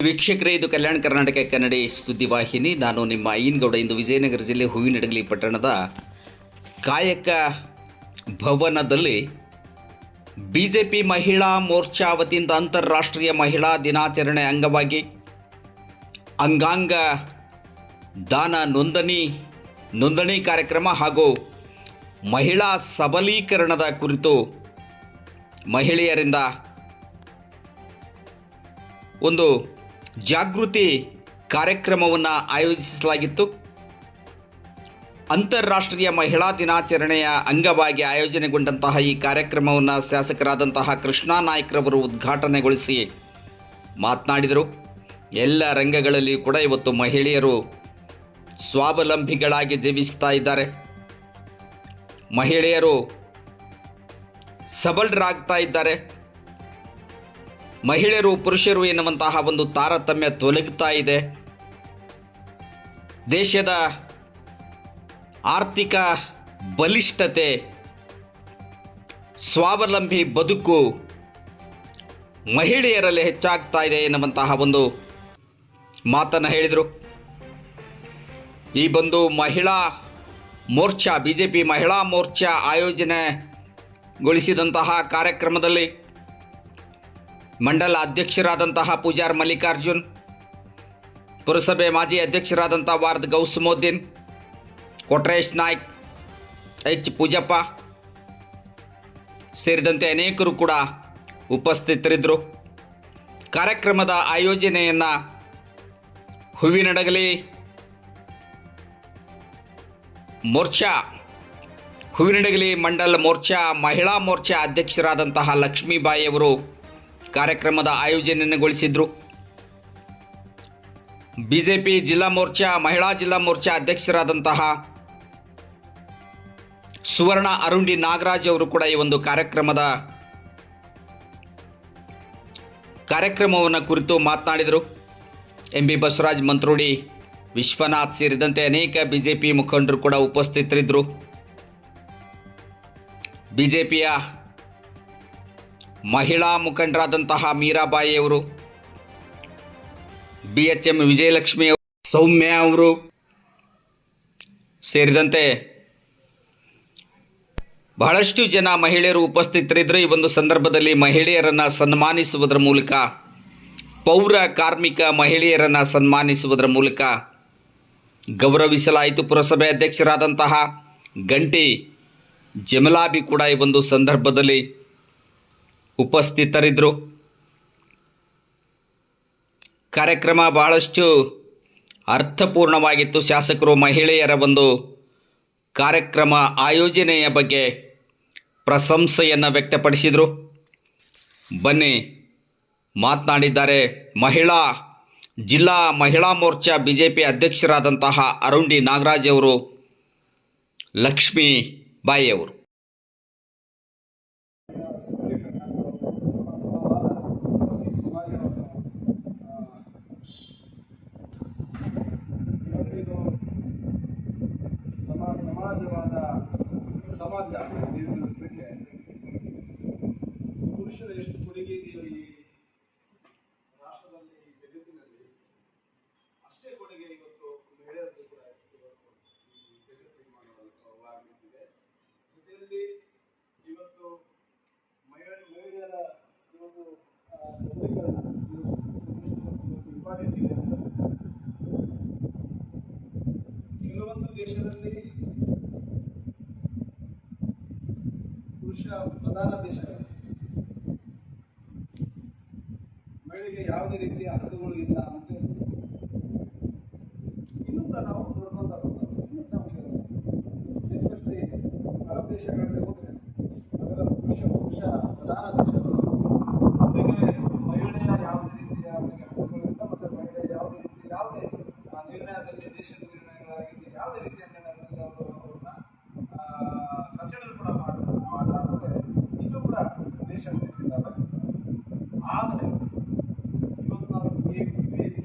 ವೀಕ್ಷಕರೇ, ಇದು ಕಲ್ಯಾಣ ಕರ್ನಾಟಕ ಕನ್ನಡಿ ಸುದ್ದಿವಾಹಿನಿ. ನಾನು ನಿಮ್ಮ ಐನಗೌಡ. ಇಂದು ವಿಜಯನಗರ ಜಿಲ್ಲೆ ಹೂವಿನಡಗಲಿ ಪಟ್ಟಣದ ಕಾಯಕ ಭವನದಲ್ಲಿ ಬಿಜೆಪಿ ಮಹಿಳಾ ಮೋರ್ಚಾ ವತಿಯಿಂದ ಅಂತಾರಾಷ್ಟ್ರೀಯ ಮಹಿಳಾ ದಿನಾಚರಣೆ ಅಂಗವಾಗಿ ಅಂಗಾಂಗ ದಾನ ನೋಂದಣಿ ಕಾರ್ಯಕ್ರಮ ಹಾಗೂ ಮಹಿಳಾ ಸಬಲೀಕರಣದ ಕುರಿತು ಮಹಿಳೆಯರಿಂದ ಒಂದು ಜಾಗೃತಿ ಕಾರ್ಯಕ್ರಮವನ್ನು ಆಯೋಜಿಸಲಾಗಿತ್ತು. ಅಂತಾರಾಷ್ಟ್ರೀಯ ಮಹಿಳಾ ದಿನಾಚರಣೆಯ ಅಂಗವಾಗಿ ಆಯೋಜನೆಗೊಂಡಂತಹ ಈ ಕಾರ್ಯಕ್ರಮವನ್ನು ಶಾಸಕರಾದಂತಹ ಕೃಷ್ಣಾ ನಾಯ್ಕರವರು ಉದ್ಘಾಟನೆಗೊಳಿಸಿ ಮಾತನಾಡಿದರು. ಎಲ್ಲ ರಂಗಗಳಲ್ಲಿ ಕೂಡ ಇವತ್ತು ಮಹಿಳೆಯರು ಸ್ವಾವಲಂಬಿಗಳಾಗಿ ಜೀವಿಸ್ತಾ ಇದ್ದಾರೆ. ಮಹಿಳೆಯರು ಸಬಲರಾಗ್ತಾ ಇದ್ದಾರೆ. ಮಹಿಳೆಯರು ಪುರುಷರು ಎನ್ನುವಂತಹ ಒಂದು ತಾರತಮ್ಯ ತೊಲಗುತ್ತಾ ಇದೆ. ದೇಶದ ಆರ್ಥಿಕ ಬಲಿಷ್ಠತೆ, ಸ್ವಾವಲಂಬಿ ಬದುಕು ಮಹಿಳೆಯರಲ್ಲಿ ಹೆಚ್ಚಾಗ್ತಾ ಇದೆ ಎನ್ನುವಂತಹ ಒಂದು ಮಾತನ್ನು ಹೇಳಿದರು. ಈ ಒಂದು ಮಹಿಳಾ ಮೋರ್ಚಾ, ಬಿಜೆಪಿ ಮಹಿಳಾ ಮೋರ್ಚಾ ಆಯೋಜನೆಗೊಳಿಸಿದಂತಹ ಕಾರ್ಯಕ್ರಮದಲ್ಲಿ ಮಂಡಲ ಅಧ್ಯಕ್ಷರಾದಂತಹ ಪೂಜಾರ್ ಮಲ್ಲಿಕಾರ್ಜುನ್, ಪುರಸಭೆ ಮಾಜಿ ಅಧ್ಯಕ್ಷರಾದಂಥ ವಾರ್ದ್ ಗೌಸಮುದ್ದೀನ್, ಕೊಟ್ರೇಶ್ ನಾಯ್ಕ್, ಎಚ್ ಪೂಜಪ್ಪ ಸೇರಿದಂತೆ ಅನೇಕರು ಕೂಡ ಉಪಸ್ಥಿತರಿದ್ದರು. ಕಾರ್ಯಕ್ರಮದ ಆಯೋಜನೆಯನ್ನು ಹೂವಿನಡಗಲಿ ಮಂಡಲ ಮೋರ್ಚಾ ಮಹಿಳಾ ಮೋರ್ಚಾ ಅಧ್ಯಕ್ಷರಾದಂತಹ ಲಕ್ಷ್ಮೀಬಾಯಿ ಅವರು ಕಾರ್ಯಕ್ರಮದ ಆಯೋಜನೆಗೊಳಿಸಿದ್ರು. ಬಿಜೆಪಿ ಜಿಲ್ಲಾ ಮೋರ್ಚಾ ಮಹಿಳಾ ಜಿಲ್ಲಾ ಮೋರ್ಚಾ ಅಧ್ಯಕ್ಷರಾದಂತಹ ಸುವರ್ಣ ಅರುಂಡಿ ನಾಗರಾಜ್ ಅವರು ಕೂಡ ಈ ಒಂದು ಕಾರ್ಯಕ್ರಮವನ್ನು ಕುರಿತು ಮಾತನಾಡಿದರು. ಎಂಬಿ ಬಸವರಾಜ್, ಮಂತ್ರೋಡಿ ವಿಶ್ವನಾಥ್ ಸೇರಿದಂತೆ ಅನೇಕ ಬಿಜೆಪಿ ಮುಖಂಡರು ಕೂಡ ಉಪಸ್ಥಿತರಿದ್ದರು. ಬಿಜೆಪಿಯ ಮಹಿಳಾ ಮುಖಂಡರಾದಂತಹ ಮೀರಾಬಾಯಿ ಅವರು, BHM ವಿಜಯಲಕ್ಷ್ಮಿ ಅವರು, ಸೌಮ್ಯ ಅವರು ಸೇರಿದಂತೆ ಬಹಳಷ್ಟು ಜನ ಮಹಿಳೆಯರು ಉಪಸ್ಥಿತರಿದ್ದರು. ಈ ಒಂದು ಸಂದರ್ಭದಲ್ಲಿ ಮಹಿಳೆಯರನ್ನು ಸನ್ಮಾನಿಸುವುದರ ಮೂಲಕ, ಪೌರ ಕಾರ್ಮಿಕ ಮಹಿಳೆಯರನ್ನು ಸನ್ಮಾನಿಸುವುದರ ಮೂಲಕ ಗೌರವಿಸಲಾಯಿತು. ಪುರಸಭೆ ಅಧ್ಯಕ್ಷರಾದಂತಹ ಗಂಟಿ ಜಮಲಾಬಿ ಕೂಡ ಈ ಒಂದು ಸಂದರ್ಭದಲ್ಲಿ ಉಪಸ್ಥಿತರಿದ್ದರು. ಕಾರ್ಯಕ್ರಮ ಬಹಳಷ್ಟು ಅರ್ಥಪೂರ್ಣವಾಗಿತ್ತು. ಶಾಸಕರು ಮಹಿಳೆಯರ ಒಂದು ಕಾರ್ಯಕ್ರಮ ಆಯೋಜನೆಯ ಬಗ್ಗೆ ಪ್ರಶಂಸೆಯನ್ನು ವ್ಯಕ್ತಪಡಿಸಿದರು. ಬನ್ನಿ ಮಾತನಾಡಿದ್ದಾರೆ ಜಿಲ್ಲಾ ಮಹಿಳಾ ಮೋರ್ಚಾ ಬಿಜೆಪಿ ಅಧ್ಯಕ್ಷರಾದಂತಹ ಅರುಂಡಿ ನಾಗರಾಜ್ ಅವರು, ಲಕ್ಷ್ಮೀ ಬಾಯಿ ಅವರು. ಸಮಾಜ ನಿರ್ಮಿಸಲಿಕ್ಕೆ ಪುರುಷರು ಎಷ್ಟು ಕೊಡುಗೆ ಇದೆಯೋ ಈ ರಾಷ್ಟ್ರದಲ್ಲಿ, ಈ ಜಗತ್ತಿನಲ್ಲಿ, ಅಷ್ಟೇ ಕೊಡುಗೆ ಇವತ್ತು ಮಹಿಳೆಯರದ್ದು ಕೂಡ ಈ ಜಗತ್ತಿಗೆ ಮಾಡುವಂಥವಾಗಿದೆ. ಜೊತೆಯಲ್ಲಿ ಇವತ್ತು ಮಹಿಳೆಯರ ಒಂದು ಸಬಲೀಕರಣ ಇಂಪಾರ್ಟೆಂಟ್ ಇದೆ. ಕೆಲವೊಂದು ದೇಶದಲ್ಲಿ ಪುರುಷ ಪ್ರಧಾನ ದೇಶಗಳಲ್ಲಿ ಮಹಿಳೆಗೆ ಯಾವುದೇ ರೀತಿಯ ಹಕ್ಕುಗಳು ಇಲ್ಲ ಅಂತ ಇನ್ನೂ ಕೂಡ ನಾವು ನೋಡ್ಕೊತಾ ಬರ್ತಾರೆ. ಇನ್ನೂ ನಾವು ಎಸ್ಪೆಷಲಿ ಅರಬ್ ದೇಶಗಳಲ್ಲಿ ಹೋದರೆ ಅದರ ಪುರುಷ ಪ್ರಧಾನ ದೇಶಗಳು ಅವರಿಗೆ ಮಹಿಳೆಯ ಯಾವುದೇ ರೀತಿಯ ಅವರಿಗೆ ಹಕ್ಕುಗಳು ಇಲ್ಲ. ಮತ್ತು ಮಹಿಳೆ ಯಾವುದೇ ನಿರ್ಣಯದಲ್ಲಿ, ದೇಶದ ನಿರ್ಣಯಗಳಾಗಿರಲಿ, ಯಾವುದೇ ರೀತಿಯ ನಿರ್ಣಯದಲ್ಲಿ ಅವ್ರನ್ನ ಕನ್ಸಿಡರ್ ಕೂಡ ಮಾಡಲಾಗುತ್ತೆ. ಇನ್ನೂ ಕೂಡ ದೇಶಗಳಿದ್ದಾವೆ. ಆದರೆ ಇವತ್ತು ನಾವು ವೇದಿಕೆ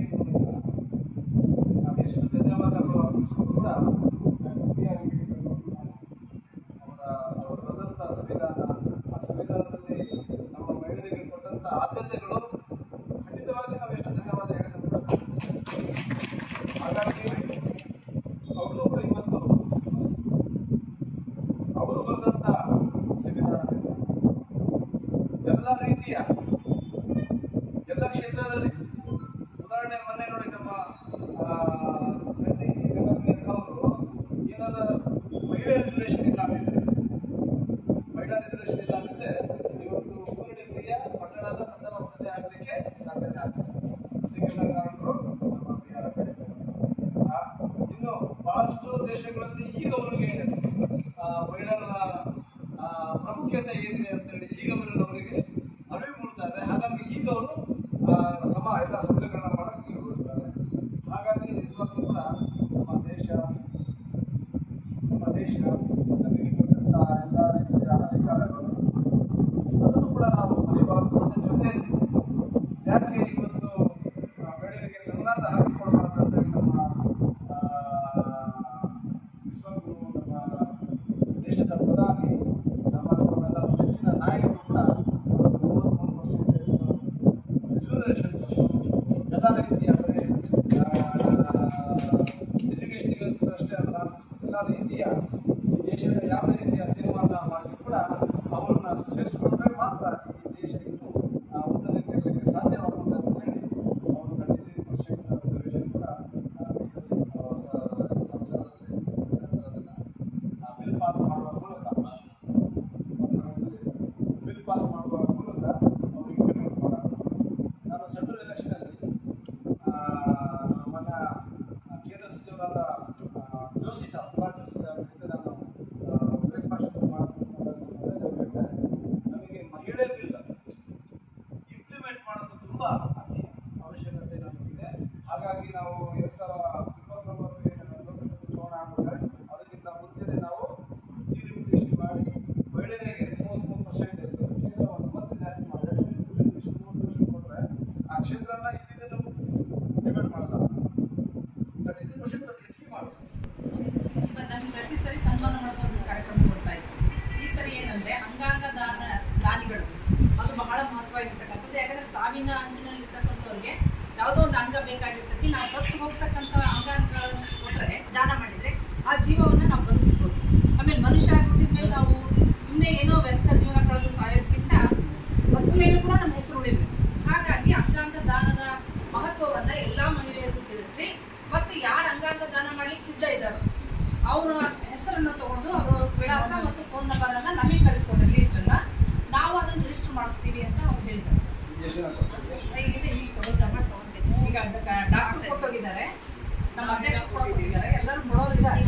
ಪ್ರಾಮುಖ್ಯತೆ ಏನಿದೆ ಅಂತ ಹೇಳಿ ಈಗ ಅವರಿಗೆ ಅರಿವು ಮೂಡ್ತಾ ಇದೆ. ಹಾಗಾಗಿ ಈಗ ಅವರು ಎಲ್ಲ ಸಭೆಗಳನ್ನ ಮಾಡಕ್ಕೆ ಈಗ ಹೊರಡ್ತಾರೆ. ಹಾಗಾಗಿ ನಿಜವಾಗ್ಲೂ ಕೂಡ ನಮ್ಮ ದೇಶ ನಮಗೆ ಕೊಟ್ಟಂತ ಎಲ್ಲ ರೀತಿಯ ಅಧಿಕಾರಗಳು ಅದನ್ನು ಕೂಡ ನಾವು ಮರಿಬಾರದು. ಜೊತೆಯಲ್ಲಿ ಯಾಕೆ ಇವತ್ತು ಮಹಿಳೆಯರಿಗೆ ಸಂಘಾತ ಹಾಕಿಕೊಳ್ಬಾರ್ದು ಅಂತ ಹೇಳಿ ನಮ್ಮ ವಿಶ್ವಗುರು, ನಮ್ಮ ದೇಶದ ಪ್ರಧಾನಿ, ನಮ್ಮೆಲ್ಲ ಹೆಚ್ಚಿನ ನಾಯಕರು ಕೂಡ 33% ರಿಸರ್ವೇಷನ್ ಎಲ್ಲ ರೀತಿಯ ಎಜುಕೇಶನ್ ಅಷ್ಟೇ ಅಲ್ಲ, ಎಲ್ಲ ರೀತಿಯ ಈ ದೇಶದ ಯಾವುದೇ ರೀತಿಯ ತೀರ್ಮಾನ ಮಾಡಿ ಕೂಡ ಅವರನ್ನ ಸೇರಿಸಿಕೊಂಡ್ರೆ ಮಾತ್ರ ಈ ದೇಶ ಇನ್ನೂ ಉನ್ನತಿಗೆ ಏರಲಿಕ್ಕೆ ಸಾಧ್ಯವಾಗುತ್ತೆ ಅಂತ ಹೇಳಿ ಅವರು 33% ರಿಸರ್ವೇಷನ್ ಕೂಡ ಬಿಲ್ ಪಾಸ್ ಮಾಡುವ ಮೂಲಕ ಅವರು ಇಂಪ್ಲಿಮೆಂಟ್ ಮಾಡೋದು. ನಾನು ಸೆಂಟ್ರಲ್ ಎಲೆಕ್ಷನಲ್ಲಿ ಮೊನ್ನೆ ಕೇಂದ್ರ ಸಚಿವರಾದ ಜೋಶಿ ಸಾಹೇಬ್ ಜೊತೆ ನಾನು ಬ್ರೇಕ್ಫಾಸ್ಟ್ ನಮಗೆ ಮಹಿಳೆ ಬಿಲ್ ಇಂಪ್ಲಿಮೆಂಟ್ ಮಾಡೋದು ತುಂಬ ಅತಿ ಅವಶ್ಯಕತೆ ನಮಗಿದೆ. ಹಾಗಾಗಿ ನಾವು 2029 ಲೋಕಸಭೆ ಚುನಾವಣೆ ಆಗಿದ್ರೆ ಅದಕ್ಕಿಂತ ಮುಂಚೆನೇ ನಾವು ಡಿಲಿಮಿಟೇಷನ್ ಮಾಡಿ ಮಹಿಳೆಯರಿಗೆ 33% ಕ್ಷೇತ್ರವನ್ನು ಮತ್ತೆ ಜಾಸ್ತಿ ಮಾಡಿದ್ರೆ 33% ಕೊಟ್ಟರೆ ಆ ಕ್ಷೇತ್ರನ ಇದ್ದಿದ್ದನ್ನು ಡಿವೈಡ್ ಮಾಡಲ್ಲ, 33% ಹೆಚ್ಚಿಗೆ ಮಾಡಬೇಕು. ಈಗ ನಮ್ಗೆ ಪ್ರತಿ ಸರಿ ಸನ್ಮಾನ ಮಾಡೋದು ಒಂದು ಕಾರ್ಯಕ್ರಮ ಕೊಡ್ತಾ ಇತ್ತು. ಈ ಸರಿ ಏನಂದ್ರೆ ಅಂಗಾಂಗ ದಾನಿಗಳು ಅದು ಬಹಳ ಮಹತ್ವ ಇರ್ತಕ್ಕಂಥದ್ದು. ಯಾಕಂದ್ರೆ ಸಾವಿನ ಅಂಚಿನಲ್ಲಿ ಇರ್ತಕ್ಕಂಥವ್ರಿಗೆ ಯಾವುದೋ ಒಂದು ಅಂಗ ಬೇಕಾಗಿರ್ತೈತಿ. ನಾವು ಸತ್ತು ಹೋಗ್ತಕ್ಕಂಥ ಅಂಗಾಂಗಗಳನ್ನು ಕೊಟ್ಟರೆ, ದಾನ ಮಾಡಿದ್ರೆ ಆ ಜೀವವನ್ನು ನಾವು ಬದುಕಿಸ್ಬೋದು. ಆಮೇಲೆ ಮನುಷ್ಯ ಹುಟ್ಟಿದ ಮೇಲೆ ನಾವು ಸುಮ್ಮನೆ ಏನೋ ವ್ಯರ್ಥ ಜೀವನ ಕಳೆದು ಸಾಯೋದಕ್ಕಿಂತ ಸತ್ತ ಮೇಲೆ ಕೂಡ ನಮ್ಮ ಹೆಸರು ಉಳಿಬೇಕು. ಹಾಗಾಗಿ ಅಂಗಾಂಗ ದಾನದ ಮಹತ್ವವನ್ನ ಎಲ್ಲಾ ಮಹಿಳೆಯರಿಗೂ ತಿಳಿಸಿ, ಮತ್ತು ಯಾರು ಅಂಗಾಂಗ ದಾನ ಮಾಡ್ಲಿಕ್ಕೆ ಸಿದ್ಧ ಇದ್ದಾರೋ ಅವರ ಹೆಸರನ್ನ ತಗೊಂಡು ಅವರ ವಿಳಾಸ ಮತ್ತು ಫೋನ್ ನಂಬರ್ ಅನ್ನ ನಮಗೆ ಕಳಿಸ್ಕೊಡ್ರಿ, ಲಿಸ್ಟ್ ಅನ್ನ ನಾವು ಅದನ್ನ ರಿಜಿಸ್ಟರ್ ಮಾಡಿಸ್ತೀವಿ ಅಂತ ಅವ್ರು ಹೇಳಿದ್ದಾರೆ ಸರ್. ಈಗ ತಗೊಳ್ತಾರೆ ಈಗ ಡಾಕ್ಟರ್ ಕೊಟ್ಟೋಗಿದ್ದಾರೆ, ನಮ್ಮ ಅಧ್ಯಕ್ಷ ಕೊಟ್ಟಿದ್ದಾರೆ, ಎಲ್ಲರೂ ಕೊಡೋರು ಇದ್ದಾರೆ.